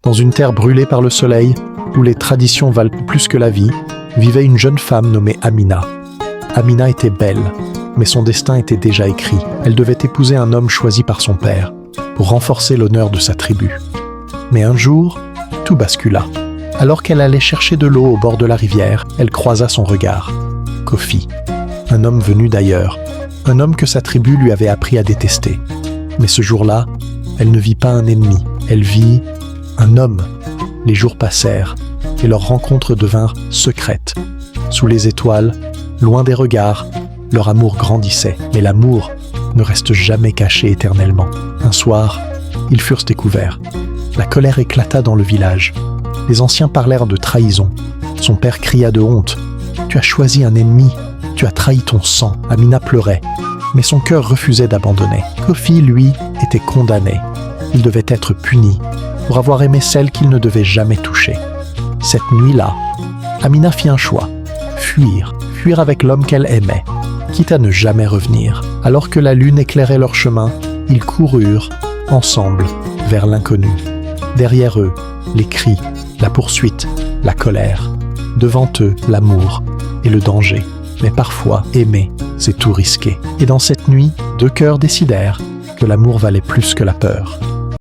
Dans une terre brûlée par le soleil, où les traditions valent plus que la vie, vivait une jeune femme nommée Amina. Amina était belle, mais son destin était déjà écrit. Elle devait épouser un homme choisi par son père, pour renforcer l'honneur de sa tribu. Mais un jour, tout bascula. Alors qu'elle allait chercher de l'eau au bord de la rivière, elle croisa son regard. Kofi, un homme venu d'ailleurs, un homme que sa tribu lui avait appris à détester. Mais ce jour-là, elle ne vit pas un ennemi, elle vit un homme. Les jours passèrent, et leur rencontre devint secrète. Sous les étoiles, loin des regards, leur amour grandissait. Mais l'amour ne reste jamais caché éternellement. Un soir, ils furent découverts. La colère éclata dans le village. Les anciens parlèrent de trahison. Son père cria de honte. « Tu as choisi un ennemi, tu as trahi ton sang. » Amina pleurait, mais son cœur refusait d'abandonner. Kofi, lui, était condamné. Il devait être puni pour avoir aimé celle qu'il ne devait jamais toucher. Cette nuit-là, Amina fit un choix. Fuir avec l'homme qu'elle aimait, quitte à ne jamais revenir. Alors que la lune éclairait leur chemin, ils coururent, ensemble, vers l'inconnu. Derrière eux, les cris, la poursuite, la colère. Devant eux, l'amour et le danger. Mais parfois, aimer, c'est tout risquer. Et dans cette nuit, deux cœurs décidèrent que l'amour valait plus que la peur.